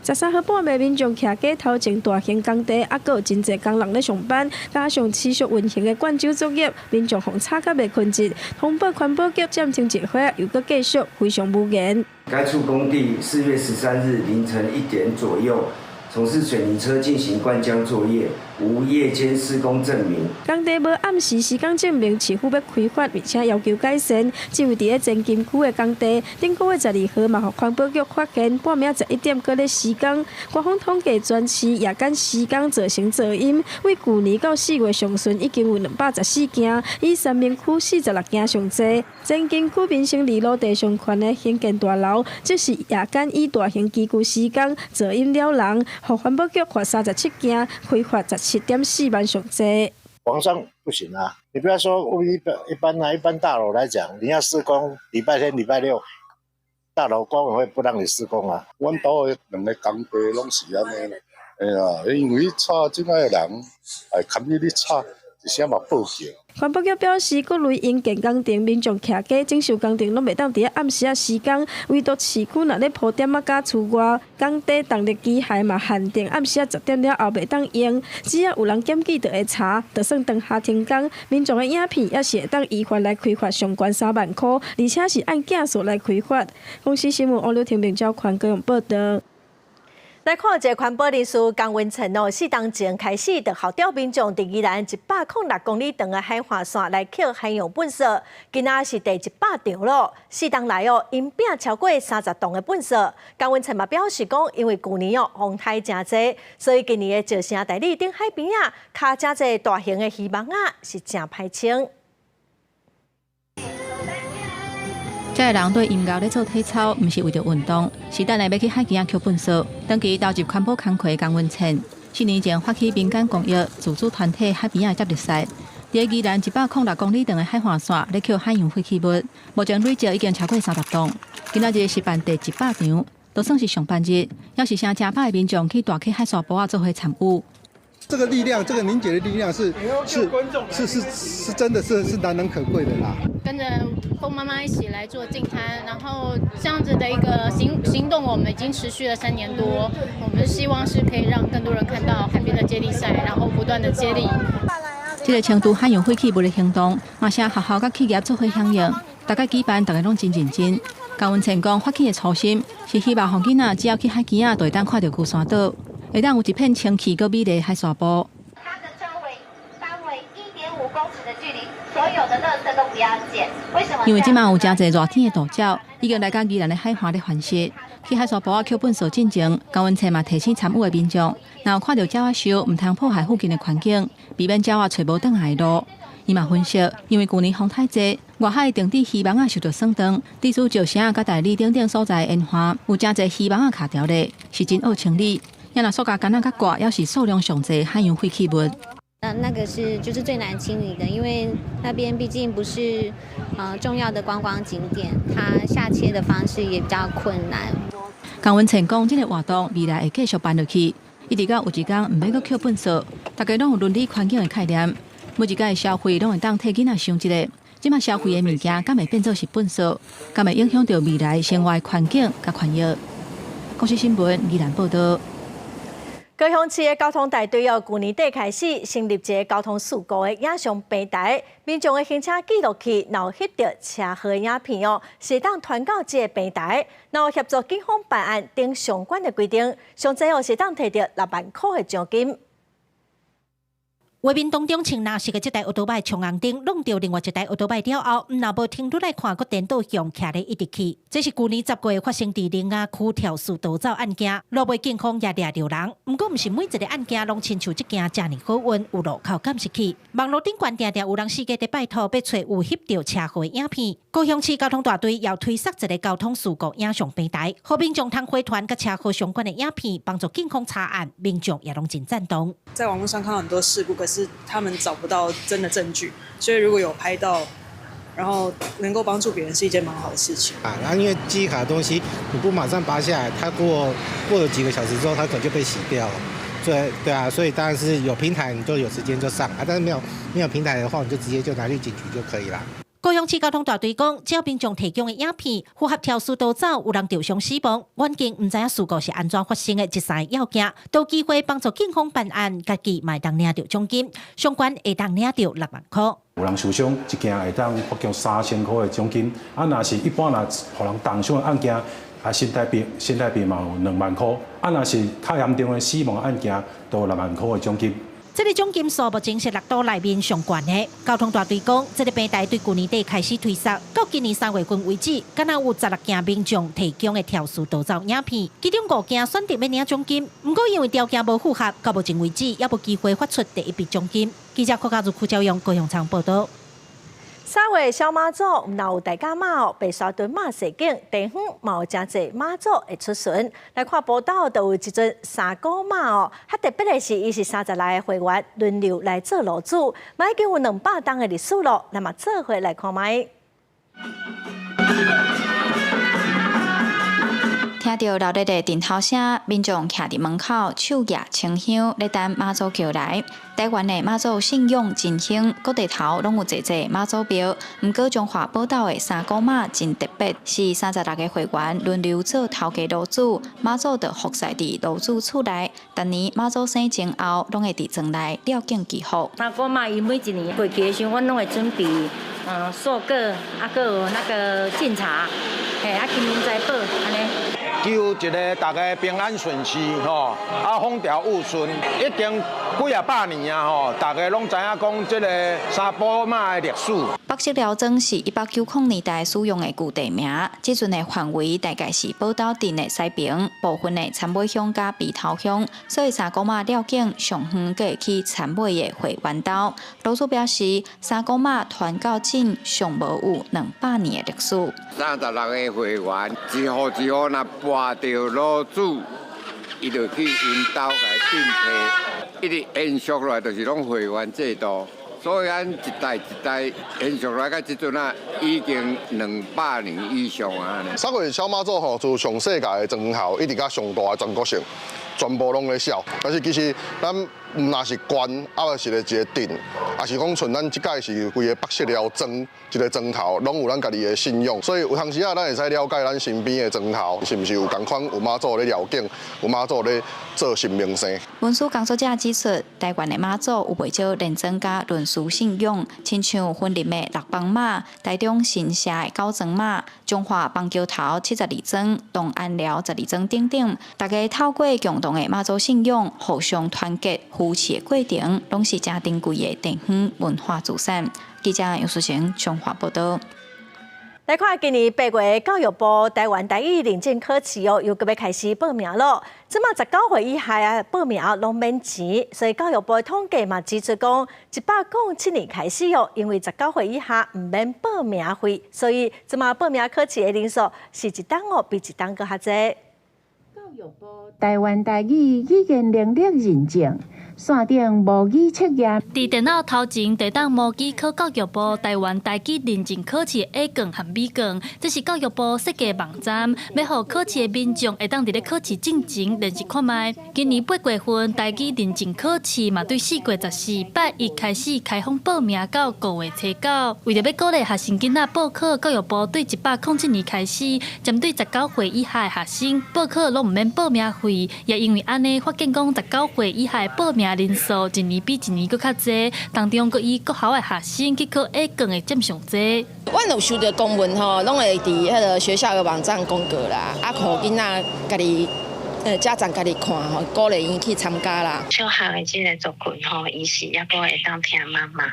13号半暝，民众徛街头前大型工地，还佫有真侪工人咧上班，加上持续运行的灌酒作业，民众互吵甲袂困日。通报环保局暂停一会，又佫继续，非常无言。该处工地4月13日凌晨1点左右，从事水泥车进行灌浆作业，无夜间施工证明。工地无暗时时间证明，市府要开发，并且要求改善。只有伫咧前金区的工地，顶个月12号嘛，互环保局发现半暝11点搁咧施工。官方统计全市夜间施工造成噪音，为去年到4月上旬已经有214件，以三明区46件上侪。前金区民生2路地上权的兴建大楼，即是夜间以大型机具施工，噪音了人，互环保局罚37件，开罚17.4万上侪。晚上不行啊！你不要说我们一般大楼来讲，你要施工，礼拜天、礼拜六，大楼管委会不让你施工啊。阮岛的2个工地拢是安尼啦，哎呀，因为吵即摆的人，堪比你吵，一声嘛报警。环保局表示，各类因建工程民众徛街整修工程拢袂当伫咧暗时啊施工，唯独市区若咧铺点啊甲厝外，工地动力机械嘛限定暗时啊10点了后袂当用，只要有人检举就会查，就算当下停工，民众的影片也是会当依法来开罚上悬3万块，而且是按件数来开罚。公司新闻王刘婷并交款高雄报道。来看一个环保人士江文成4当前开始就号召民众伫宜兰106公里长的海岸线来捡海洋垃圾，今仔是第100场咯。4当来因并超过30吨的垃圾。江文成嘛表示讲，因为去年风台真济，所以今年的石城大里顶海边卡真济大型的鱼网是真歹清。这个人对音乐咧做体操，毋是为着运动，是等下要去海边捡垃圾。长期投入环保工作江文成，4年前发起民间公益自主团体海边接力赛，在宜兰106公里长的海岸线，咧扣海洋废弃物，目前累积已经超过30栋。今仔日是办第100场，都算是上半日，也是请正派的民众去大溪海沙坡做伙参与。这个力量，这个凝结的力量是真的是难能可贵的啦。跟着风妈妈一起来做净滩，然后这样子的一个行动，我们已经持续了3年多。我们希望是可以让更多人看到海边的接力赛，然后不断的接力。这个成都海洋废弃物的行动，嘛是学校甲企业做伙响应，大家举办，大家拢真认真。高文成讲发起的初心是希望让囡仔只要去海边就会当看到龟山岛。会当有一片清气、搁美丽的海沙坡。它的周围范围1.5公尺的距离，所有的垃圾都不要捡。为什么？因为即马有真侪热天的大鸟，已经来到宜兰的海岸咧繁殖。去海沙坡扣粪扫进前，高文车嘛提醒参与的民众，若有看到鸟仔收，唔通破坏附近的环境，避免鸟仔找无倒来的路。伊嘛分析，因为去年风太济，外海定置鱼网受到损伤，地处石城甲大理等等所在的沿岸，有真侪鱼网卡条咧，是真好清理。要拿塑胶杆甲挂，要是数量上济海洋废弃物。那个就是最难清理的，因为那边毕竟不是重要的观光景点，它下切的方式也比较困难。江文成讲，这个活动未来会继续办落去，一直到有一天唔免搁扣粪扫，大家拢有伦理环境的概念，每一届的消费拢会当替囡仔想一个，即马消费的物件敢会变做是粪扫，敢会影响到未来生活环境甲权益。国际新闻宜兰报道。高雄市的交通大队去年底开始成立一个交通事故的影像平台，民众的行车记录器若翕到车祸影片是当传到这个平台，然后协助警方办案等相关的规定，上最是当摕到6万块的奖金。画面当中，穿蓝色的这台奥多麦冲红灯，弄到另外一台奥多麦了后，若无停落来看，佮颠倒向徛咧一直去。这是去年10月发生伫林雅区跳树逃走案件，落尾警方也抓着人。不过，唔是每一个案件拢亲像这件这么好运，有路口监视器。网络顶悬定定有人世界在拜托，要找有翕到车祸的影片。高雄市交通大队要推设一个交通事故影像平台，好民众通回传佮车祸相关的影片，帮助警方查案。民众也拢真赞同。在网络上看到很多事故，可是他们找不到真的证据，所以如果有拍到，然后能够帮助别人，是一件蛮好的事情啊。然后因为记忆卡的东西，你不马上拔下来，它过了几个小时之后，它可能就被洗掉了。对啊，所以当然是有平台，你就有时间就上啊。但是没有平台的话，你就直接就拿去警局就可以了。高雄市交通大队讲，只要民众提供的影片符合跳树逃走，有人受伤死亡，远景唔知影事故是安怎发生的，这3个要件都有机会帮助警方办案，家己嘛会当领到奖金，相关会当领到6万块。有人受伤，一件会当发奖3000块的奖金。啊，若是一般互人重伤的案件，啊，身体病嘛有2万块。啊，若是较严重的死亡案件，都有6万块的奖金。这个奖金数目前是6都内面上悬的。交通大队讲，这个平台对去年底开始推设，到今年3月份为止，敢若有16件民众提供的跳树逃走影片，其中5件选择要领奖金，不过因为条件无符合，到目前为止也无机会发出第一笔奖金。记者柯家如区朝阳高雄场报道。3月小马祖若有大甲马被刷屯马射景，地方嘛有真侪马祖会出巡。来看报道，就有一尊3股马较特别的是，伊是30来个会员轮流来做路主，嘛已经有200档的历史咯。那么做伙来看卖。听到热烈的阵头声，民众徛伫门口手举清香，咧等妈祖叫来。台湾的妈祖信仰真兴，各地头拢有侪侪妈祖庙。毋过中华宝岛的3股马真特别，是36个会员轮流做头家路主，妈祖就服侍伫路主厝内。逐年妈祖生前后，拢会伫庄内了敬祈福。3股马伊每一年过期的时候，阮拢会准备素果，还有那个敬茶，金银财宝安尼。求一个大家平安顺遂吼，风调雨顺，已经几啊百年啊吼，大家拢知影讲这个3股马的历史。北势寮庄是1890年代使用的旧地名，即阵的范围大概是宝岛镇的西边，部分的参尾乡甲鼻头乡，所以3股马了境上远过去参尾的会员岛。路主表示，3股马传到镇尚无有200年的历史。36个会员，一户若跋到路主，伊就去因兜来订配，一直延续落来就是拢会员制度。所以咱一代一代延续来到即阵啊，已经200年以上啊。3月小妈祖吼，自上世界的庄校一直到上大的全国性，全部拢咧烧。但是其实咱毋若是官，啊，是一个镇，也是讲像咱即届是规个北势寮庄一个庄头，拢有咱家己的信仰。所以有当时啊，咱会使了解咱身边的庄头是毋是有同款有妈祖咧绕境，有妈祖咧做神明生。文书工作者指出，台湾的妈祖有袂少认真甲论述信仰，亲像婚林的6帮妈、台中新社的9庄妈、中华棒桥头72庄、东安寮12庄等等，大家透过共同的妈祖信仰，互相团结。扶持的过程，拢是正珍贵的地方文化资产。记者杨淑成彰化报道。来看今年8月，教育部台湾台语认证考试又要开始报名了。即马19岁以下啊，报名拢免钱，所以教育部的统计嘛指出讲，197年开始哦，因为19岁以下唔免报名费，所以即马报名考试的人数是一档哦比一档搁较侪。教育部台湾台语语言能力认证。线顶模拟测验，伫电脑头前地当模拟考教育部台湾台语认证考试 A 卷和 B 卷，这是教育部设计网站，要互考试的民众会当伫咧考试进前练习看卖。今年8月份台语认证考试嘛，对4月14、8、1开始开放报名到5月初9。为着要鼓励学生囡仔报考，教育部对107年开始，针对19岁以下的学生报考拢唔免报名费，也因为安尼，发现讲19岁以下的报名人数一年比一年搁较侪，当中搁以国校的学生去考 A 卷的占上侪。阮有收到公文吼，拢会伫迄个学校的网站公告啦，啊，互囡仔家己。家长家己看吼，鼓励伊去参加啦。小学的这个族群吼，伊是抑阁会当听妈妈，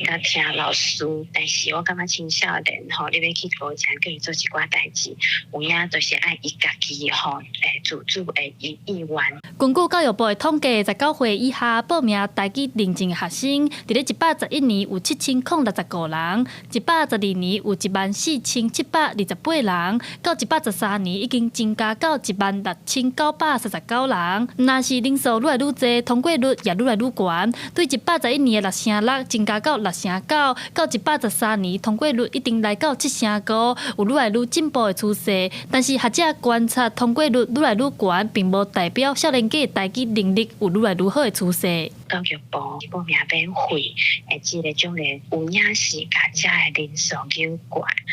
甲听老师。但是我感觉青少年吼，你要去高强，叫伊做一寡代志，有影就是爱伊家己吼，自主的意愿。根据教育部的统计，19岁以下报名台语认证的学生，伫咧111年有7065人，112年有14728人，到113年已经增加到16939人。若是人数愈来愈侪，通过率也愈来愈悬。对111年的6.6增加到6.9，到113年通过率一定来到7.5，有愈来愈进步的趋势。但是学者观察通过率愈来愈悬，并无代表少年家的台语能力有愈来愈好的趋势。教育部报名免费，即个种类有影是家遮的人数有悬，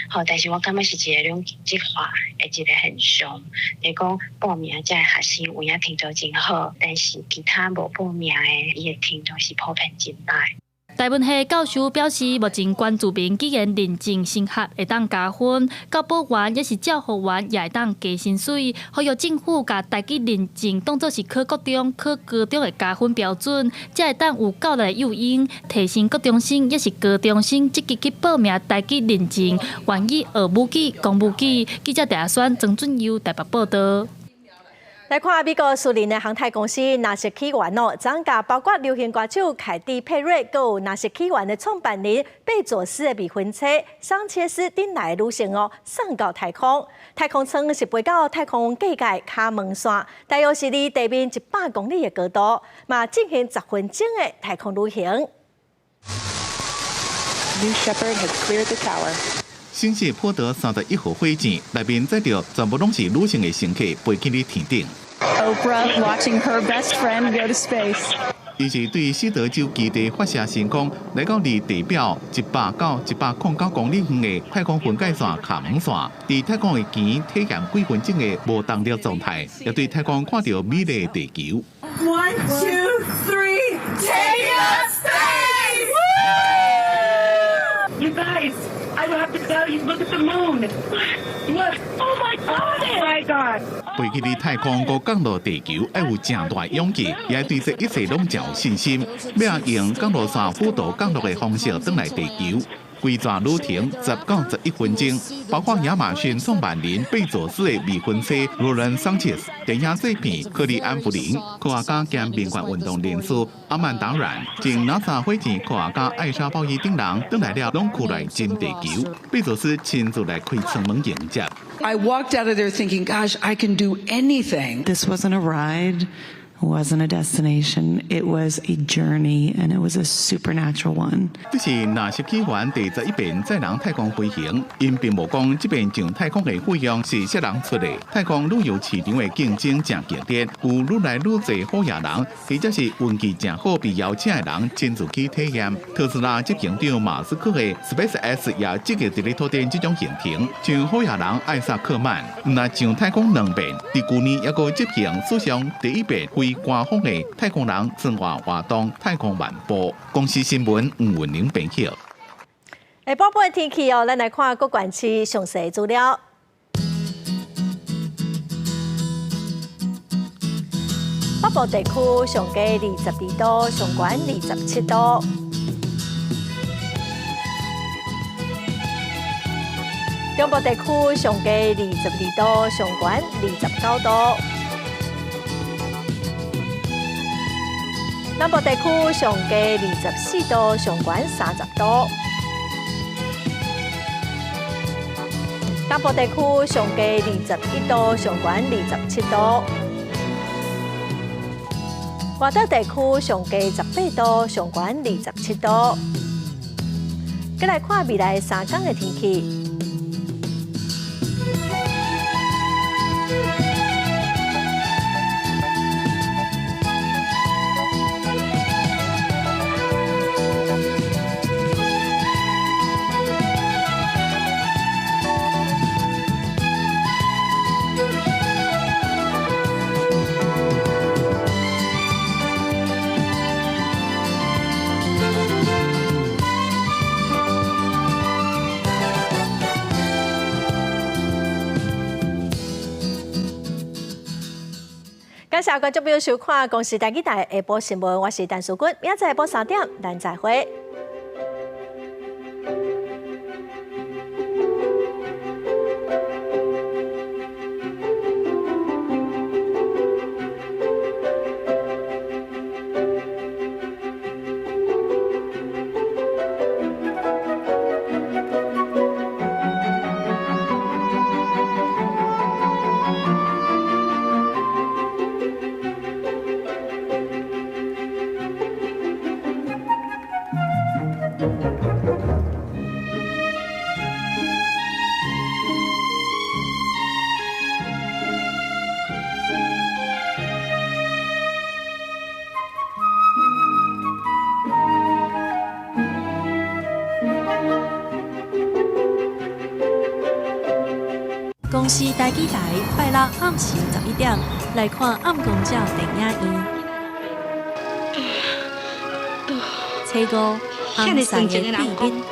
好，但是我感觉是一个两极化的一个现象。你讲报名遮的学生有影程度真好，但是其他无报名的，伊的程度是普遍真歹。台文系教授表示，目前关注民既然认证升学会当加分，教保员也是教学员也会当加薪水，呼吁政府甲台语认证当作是考国中、考高中的加分标准，才会当有教育诱因，提升国中生也是高中生积极去报名台语认证，愿意学母语、讲母语。记者陈阿选、曾俊佑台北报道。来看美国苏林的航太公司纳什起源哦，涨价包括流行歌手凯蒂佩瑞，还有纳什起源的创办人贝佐斯的未婚妻桑切斯顶来旅行哦，送到太空。太空舱是飞到太空界界卡门线，大约是离地面100公里的高度，嘛进行10分钟的太空旅行。New Shepard has cleared the tower. 星系坡得31号火箭，内面载着全部拢是女性的乘客飞去天顶。Oprah watching her best friend go to space. 伊是对西德州基地发射成功，来到离地表100到109公里远的太空分界线卡门线，伫太空的前体验几分钟的无动力状态，也对太空看到美丽的地球。1, 2, 3, take us space! You guys, I have to tell you, look at the moon. Look, oh my God! Oh my God! 飞去离太空，搁降落地球，要有正大勇气，也对这一切拢真有信心。要用降落伞辅导降落的方式返来地球。规段旅程10到11分钟，包括亚马逊创办人贝佐斯的未婚妻罗伦桑切斯、电影制片克里安弗林、科学家兼民权运动人士阿曼达然，经 NASA 火箭科学家艾莎鲍伊等人返来了拢区来进地球。贝佐斯亲自来开舱门迎接。I walked out of there thinking, gosh, I can do anything. This wasn't a ride. wasn't a destination. It was a journey, and it was a supernatural one. 这是 NASA 起源第11遍载人太空飞行，因并无讲这边上太空的费用是谁人出的。太空旅游市场的竞争正激烈，有愈来愈多好野人，或者是运气正好被邀请的人亲自去体验。特斯拉执行长马斯克的 SpaceX 也积极伫咧拓展这种行程，像好野人艾萨克曼，唔但上太空2遍，伫去年也个执行史上第1遍非官方的太空人生活活动太空漫步。公司新闻吴文玲编辑。下晡半天气哦，咱来看各县市详细资料。北部地区上低22度，上悬27度。中部地区上低22度，上悬29度。南部地区上低24度，上悬30度。东部地区上低21度，上悬27度。外岛地区上低18度，上悬27度。再来看未来3天的天气。感谢观众朋友收看《公视台记台下晡新闻》，我是陈淑君，明仔下晡3点，咱再会。公视台记台拜六暗时11点来看暗光照电影院。初五暗山的避孕，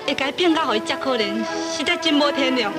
会改变到互伊遮可怜，实在真无天良。